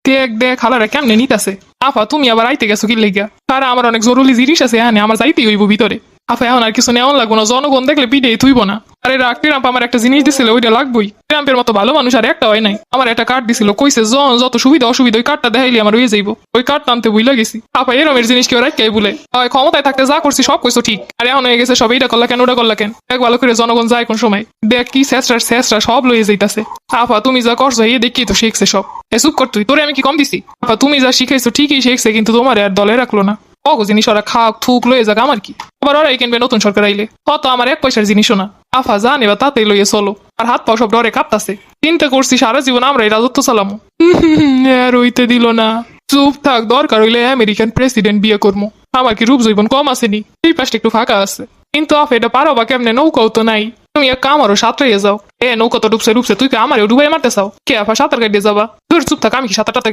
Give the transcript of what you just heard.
দেখ দেখ খালারা কেমনে নিতাছে। আফা তুমি আবার আইতে গেছো কি লেগা? তারা আমার অনেক জরুরি জিনিস আছে, হ্যাঁ আমার যাইতেই হইব ভিতরে। আফা এখন আর কিছু নেওয়ান লাগবো না, জনগণ দেখলে পিঠে থুইব না। আরে রাখ, ট্রাম্প আমার একটা জিনিস দিছিল, ওইটা লাগবই। ট্রাম্পের মতো ভালো মানুষ আর একটা হয় নাই। আমার একটা কার্ড দিছিল, কইছে যত সুবিধা অসুবিধা ওই কার্ডটা দেখাইলে আমার হয়ে যাইব। ওই কার্ডটা আনতে ভুইলা গেছি। আপা এরমের জিনিস কেউ রাখতে বলে হয়, ক্ষমতায় থাকতে যা করছি সব কইছো ঠিক, আর এখন হয়ে গেছে সব এইটা করলা কেন ওটা করলা কেন। দেখ ভালো করে জনগণ যায় কোন সময়, দেখ কি শেষরা সব লয়ে যাইতাছে। আপা তুমি যা করছো এই দেখি তো শিখছে সব। এ চুপ কর তুই, তোরে আমি কি কম দিছি? আপা তুমি যা শিখাইছো ঠিকই শিখছে, কিন্তু তোমার আর দলে রাখলো না। অগো জিনিস ওরা খাক থুক লয়ে যাক আমার কি? আবার ওরাই কিনবে নতুন সরকার আইলে, কত আমার এক পয়সার জিনিসও না। আফা জান এবার তাতেই লইয়ে চলো, আর হাত পা সব ডরে কাঁপতাছে। চিন্তা করছি সারা জীবন আমরা এই রাজত্ব চালামো। আর হইতে দিল না। চুপ থাক, দরকার হইলে আমেরিকান প্রেসিডেন্ট বিয়ে করবো। আমার কি রূপ জৈবন কম আসেনি? এই পাশটা একটু ফাঁকা আছে। কিন্তু আফা এটা পারো বা কেমনে? নৌকাও তো নাই। তুমি এক কামারও সাঁতরাইয়া যাও। নৌকা তো ডুবছে, তুই কি আমারও ডুবাই মারতে চাও? কে আফা সাঁতার কাটিয়ে যাবা? তোর চুপ থাক, আমি কি সাঁতারটা